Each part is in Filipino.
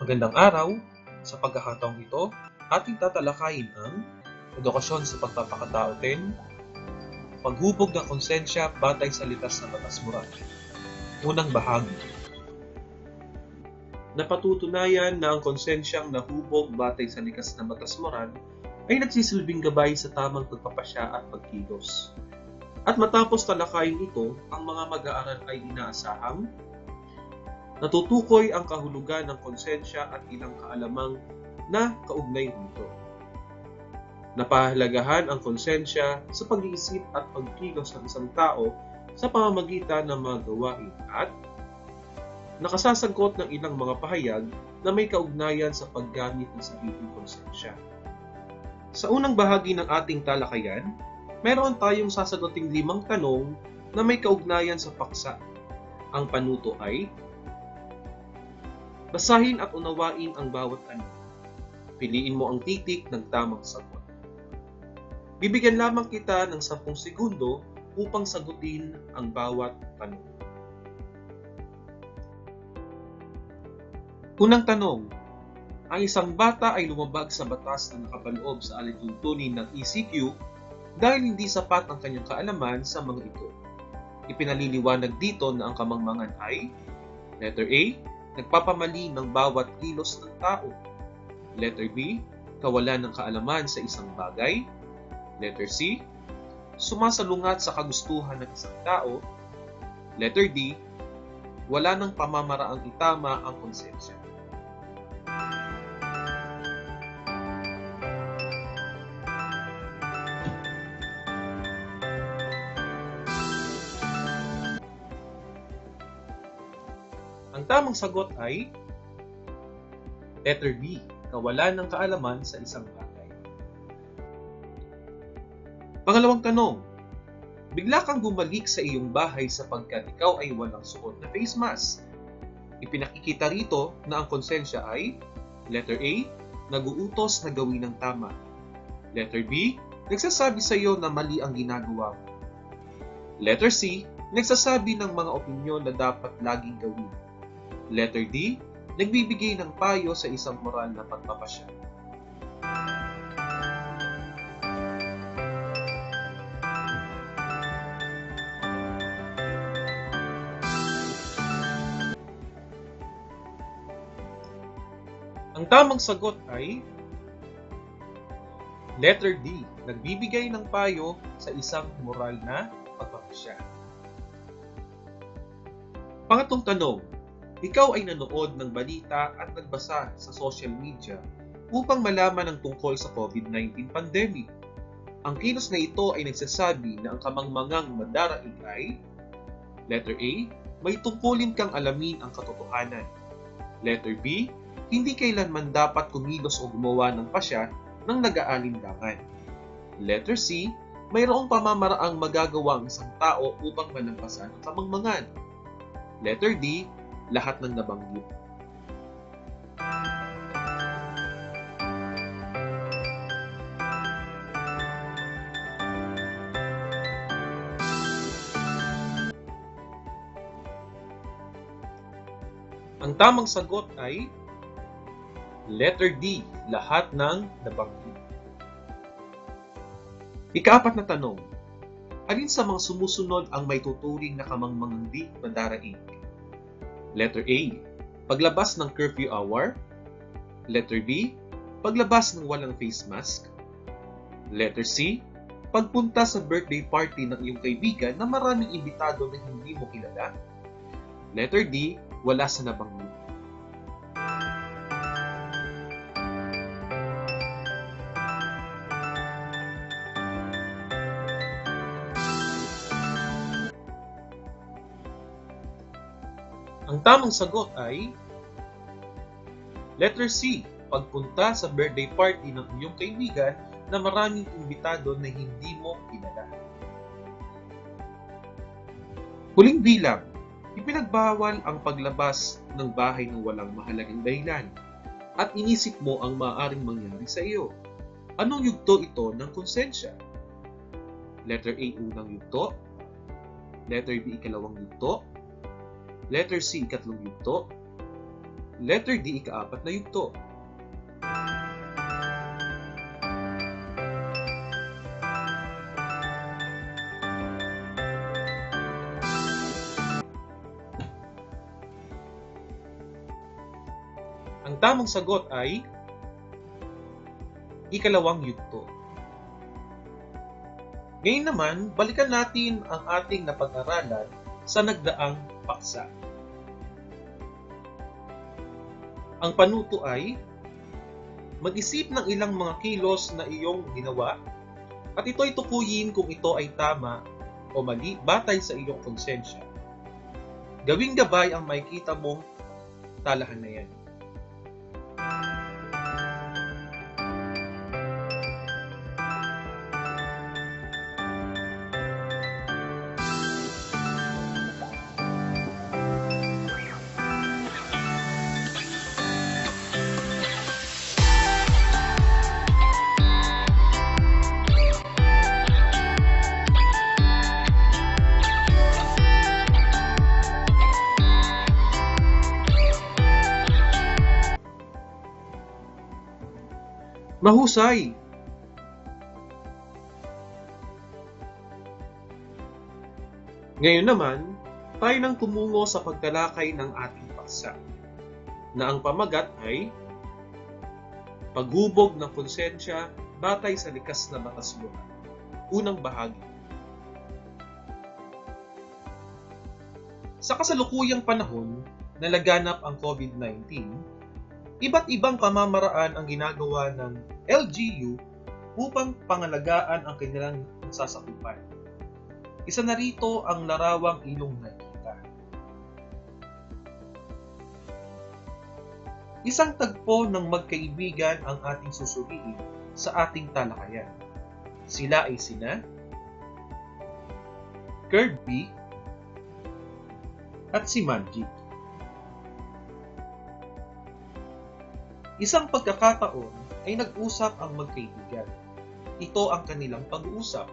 Magandang araw! Sa pagkakataong ito, ating tatalakayin ang edukasyon sa pagpapakatao 10, paghubog ng konsensya batay sa litas na batas moral. Unang bahagi. Napatutunayan na ang konsensyang nahubog batay sa likas na batas moral ay nagsisilbing gabay sa tamang pagpapasya at pagkilos. At matapos talakayin ito, ang mga mag-aaral ay inaasahang natutukoy ang kahulugan ng konsensya at ilang kaalamang na kaugnay nito. Napahalagahan ang konsensya sa pag-iisip at pagkilos ng isang tao sa pamamagitan ng mga gawain at nakasasagot ng ilang mga pahayag na may kaugnayan sa paggamit ng salitang konsensya. Sa unang bahagi ng ating talakayan, meron tayong sasaguting 5 tanong na may kaugnayan sa paksa. Ang panuto ay basahin at unawain ang bawat tanong. Piliin mo ang titik ng tamang sagot. Bibigyan lamang kita ng 10 segundo upang sagutin ang bawat tanong. Unang tanong, ang isang bata ay lumabag sa batas na nakapaloob sa alituntunin ng ECQ dahil hindi sapat ang kanyang kaalaman sa mga ito. Ipinaliliwanag dito na ang kamangmangan ay letter A, nagpapamali ng bawat kilos ng tao. Letter B, kawalan ng kaalaman sa isang bagay. Letter C, sumasalungat sa kagustuhan ng isang tao. Letter D, wala ng pamamaraang itama ang konsensya. Ang tamang sagot ay letter B, kawalan ng kaalaman sa isang bagay. Pangalawang tanong, bigla kang bumalik sa iyong bahay sapagkat ikaw ay walang suot na face mask. Ipinakikita rito na ang konsensya ay letter A, nag-uutos na gawin ng tama. Letter B, nagsasabi sa iyo na mali ang ginagawa mo. Letter C, nagsasabi ng mga opinyon na dapat laging gawin. Letter D, nagbibigay ng payo sa isang moral na pagpapasya. Ang tamang sagot ay letter D, nagbibigay ng payo sa isang moral na pagpapasya. Pangatlong tanong, ikaw ay nanood ng balita at nagbasa sa social media upang malaman ang tungkol sa COVID-19 pandemic. Ang kilos na ito ay nagsasabi na ang kamangmangang madaraig ay letter A, may tungkulin kang alamin ang katotohanan. Letter B, hindi kailanman dapat kumilos o gumawa ng pasya ng nag-aalinlangan. Letter C, mayroong pamamaraang magagawa ang isang tao upang malampasan ang kamangmangan. Letter D, lahat ng nabanggit. Ang tamang sagot ay letter D, lahat ng nabanggit. Ika-4 na tanong, alin sa mga sumusunod ang may tuturing na kamangmangang di madaraig? Letter A, paglabas ng curfew hour. Letter B, paglabas ng walang face mask. Letter C, pagpunta sa birthday party ng iyong kaibigan na maraming imbitado na hindi mo kilala. Letter D, wala sa nabanggit. Ang tamang sagot ay letter C, pagpunta sa birthday party ng iyong kaibigan na maraming imbitado na hindi mo kilala. Huling bilang, ipinagbawal ang paglabas ng bahay ng walang mahalagang dahilan at inisip mo ang maaaring mangyari sa iyo. Anong yugto ito ng konsensya? Letter A, unang yugto. Letter B, ikalawang yugto. Letter C, ikatlong yugto. Letter D, ika-4 na yugto. Ang tamang sagot ay ika-2 yugto. Ngayon naman, balikan natin ang ating napag-aralan sa nagdaang paksa. Ang panuto ay mag-isip ng ilang mga kilos na iyong ginawa at ito'y tukuyin kung ito ay tama o mali batay sa iyong konsensya. Gawing gabay ang makikita mong talahan na yan. Mahusay! Ngayon naman, tayo nang tumungo sa pagtalakay ng ating paksa, na ang pamagat ay paghubog ng konsensya batay sa likas na batas moral. Unang bahagi. Sa kasalukuyang panahon na laganap ang COVID-19, iba't ibang pamamaraan ang ginagawa ng LGU upang pangalagaan ang kanilang nasasakupan. Isa na rito ang larawang iyong nakita. Isang tagpo ng magkaibigan ang ating susuriin sa ating talakayan. Sila ay sina Kirby at si Manji. Isang pagkakataon ay nag-usap ang magkaibigan. Ito ang kanilang pag-uusap.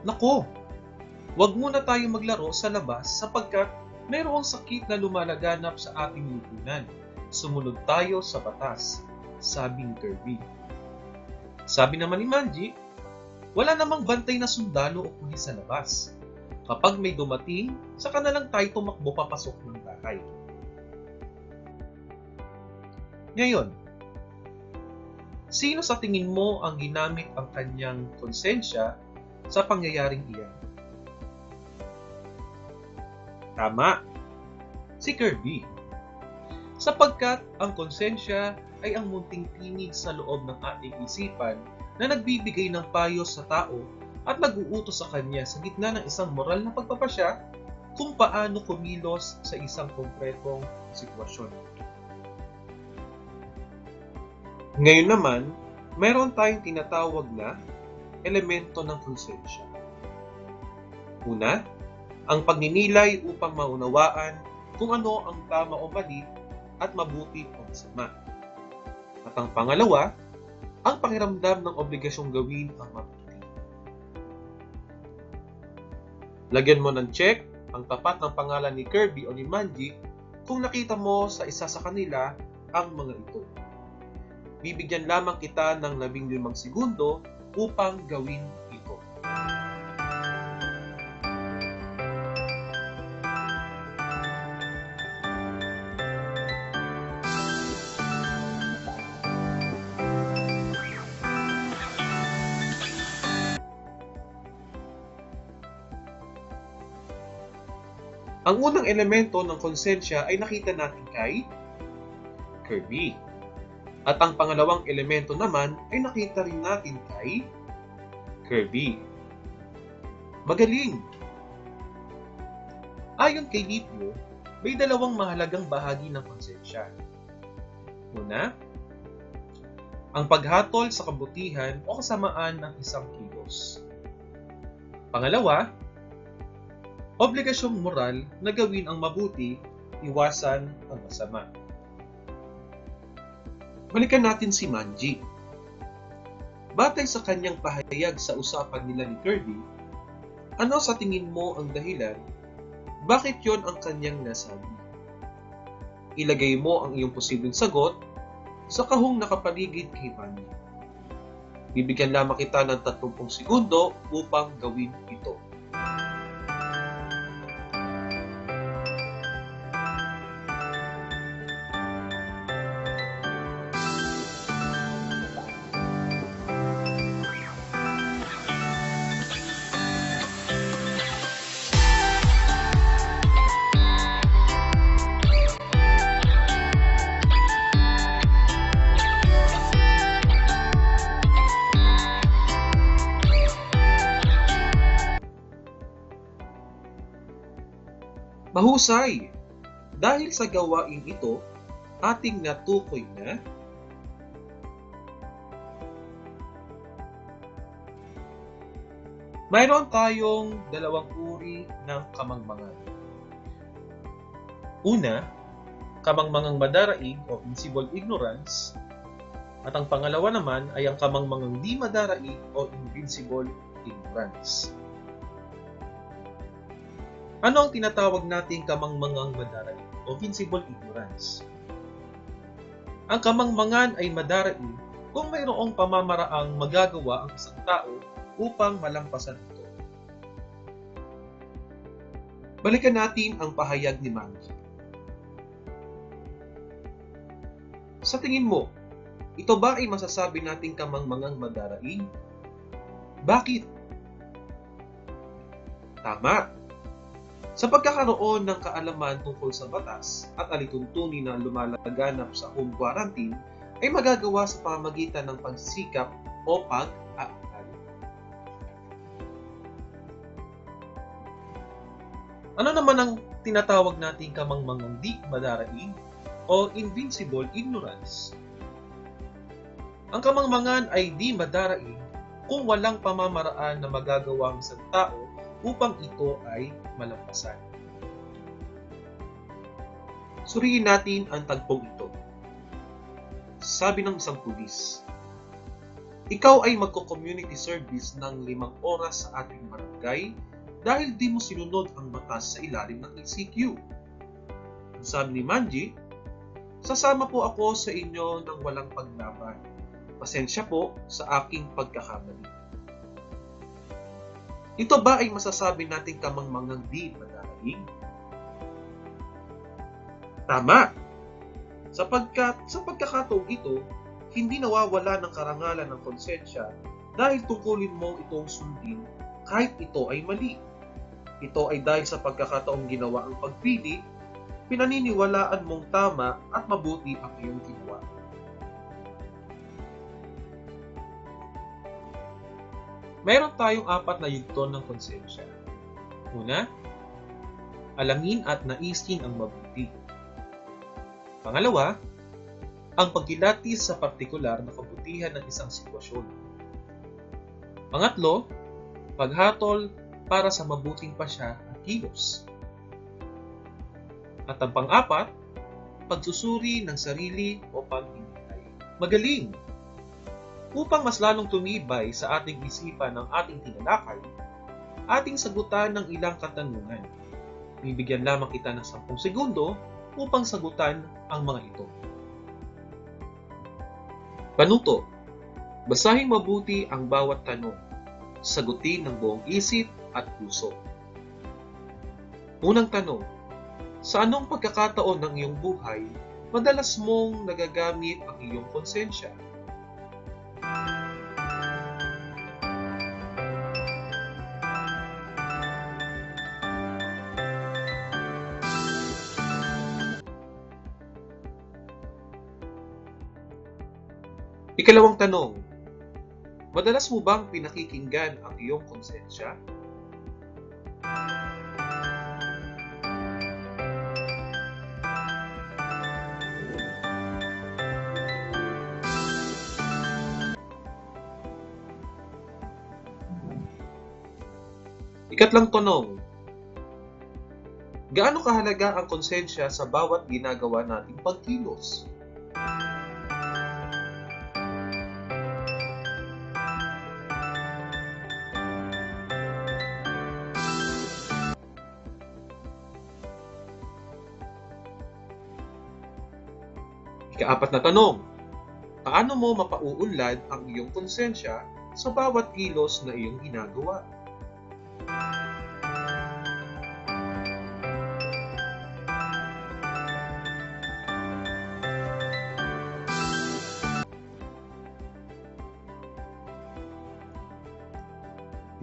Nako, wag muna tayo maglaro sa labas sapagkat mayroong sakit na lumalaganap sa ating lipunan. Sumunod tayo sa batas, sabi ni Kirby. Sabi naman ni Manji, wala namang bantay na sundalo o pulis sa labas. Kapag may dumating, saka na lang tayo tumakbo papasok ng bahay. Ngayon, sino sa tingin mo ang ginamit ang kanyang konsensya sa pangyayaring iyan? Tama, si Kirby. Sapagkat ang konsensya ay ang munting tinig sa loob ng ating isipan na nagbibigay ng payo sa tao at nag-uutos sa kanya sa gitna ng isang moral na pagpapasya kung paano kumilos sa isang konkretong sitwasyon. Ngayon naman, mayroon tayong tinatawag na elemento ng konsensya. Una, ang pagninilay upang maunawaan kung ano ang tama o mali at mabuti o masama. At ang pangalawa, ang pakiramdam ng obligasyong gawin ang mabuti. Lagyan mo ng check ang tapat ng pangalan ni Kirby o ni Manji kung nakita mo sa isa sa kanila ang mga ito. Bibigyan lamang kita ng 15 segundo upang gawin ito. Ang unang elemento ng konsensya ay nakita natin kay Kirby. At ang pangalawang elemento naman ay nakita rin natin kay Kirby. Magaling! Ayon kay Lipio, may dalawang mahalagang bahagi ng konsensya. Una, ang paghatol sa kabutihan o kasamaan ng isang kilos. Pangalawa, obligasyong moral na gawin ang mabuti, iwasan ang masama. Balikan natin si Manji. Batay sa kanyang pahayag sa usapan nila ni Kirby, ano sa tingin mo ang dahilan bakit yon ang kanyang nasabi? Ilagay mo ang iyong posibleng sagot sa kahong nakapaligid kay Manny. Bibigyan lamang kita ng 30 segundo upang gawin ito. Mahusay! Dahil sa gawain ito, ating natukoy na mayroon tayong dalawang uri ng kamangmangan. Una, kamangmangang madaraig o invincible ignorance, at ang pangalawa naman ay ang kamangmangang di madaraig o invincible ignorance. Ano ang tinatawag nating kamangmangang madaraig o invincible ignorance? Ang kamangmangan ay madaraig kung mayroong pamamaraang magagawa ang isang tao upang malampasan ito. Balikan natin ang pahayag ni Manny. Sa tingin mo, ito ba ay masasabi nating kamangmangang madaraig? Bakit? Tama! Sa pagkakaroon ng kaalaman tungkol sa batas at alituntunin na lumalaganap sa home quarantine ay magagawa sa pamamagitan ng pagsisikap o pag-aaral. Ano naman ang tinatawag nating kamangmangang di madaraig o invincible ignorance? Ang kamangmangan ay di madaraig kung walang pamamaraan na magagawa ang isang tao upang ito ay malampasan. Suriin natin ang tagpong ito. Sabi ng isang pulis, ikaw ay magko-community service ng 5 oras sa ating barangay dahil di mo sinunod ang batas sa ilalim ng ECQ. Ang sabi ni Manji, sasama po ako sa inyo ng walang paglaban. Pasensya po sa aking pagkakamali. Ito ba ay masasabi nating kamangmangang di madaraig? Tama! Sapagkat sa pagkakataong ito, hindi nawawala ng karangalan ng konsensya dahil tungkulin mo itong sundin kahit ito ay mali. Ito ay dahil sa pagkakataong ginawa ang pagpili, pinaniniwalaan mong tama at mabuti ang iyong ginawa. Mayroon tayong 4 na yugto ng konsensya. Una, alangin at naisin ang mabuti. Pangalawa, ang pagkilatis sa partikular na kabutihan ng isang sitwasyon. Pangatlo, paghatol para sa mabuting pasya at kilos. At ang pang-4, pagsusuri ng sarili o paghinihintay. Magaling! Upang mas lalong tumibay sa ating isipan ng ating tinalakay, ating sagutan ng ilang katanungan. Bibigyan lamang kita ng 10 segundo upang sagutan ang mga ito. Panuto. Basahin mabuti ang bawat tanong. Sagutin ng buong isip at puso. Unang tanong. Sa anong pagkakataon ng iyong buhay, madalas mong nagagamit ang iyong konsensya? Ikalawang tanong, madalas mo bang pinakikinggan ang iyong konsensya? Ikatlong tanong, gaano kahalaga ang konsensya sa bawat ginagawa nating pagkilos? Ika-4 na tanong, paano mo mapauunlad ang iyong konsensya sa bawat kilos na iyong ginagawa?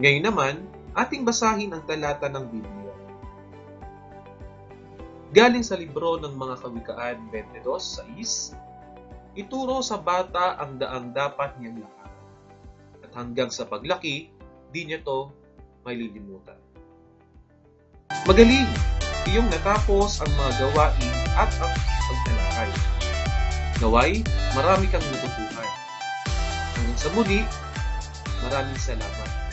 Ngayon naman, ating basahin ang talata ng Biblia. Galing sa libro ng mga Kawikaan 22:6, ituro sa bata ang daang dapat niyang lakaran, at hanggang sa paglaki, di niya to malilimutan. Magaling! Iyong natapos ang mga gawain at ang pagtalakay. Naway, marami kang natutuhan. Hanggang sa muli, maraming salamat.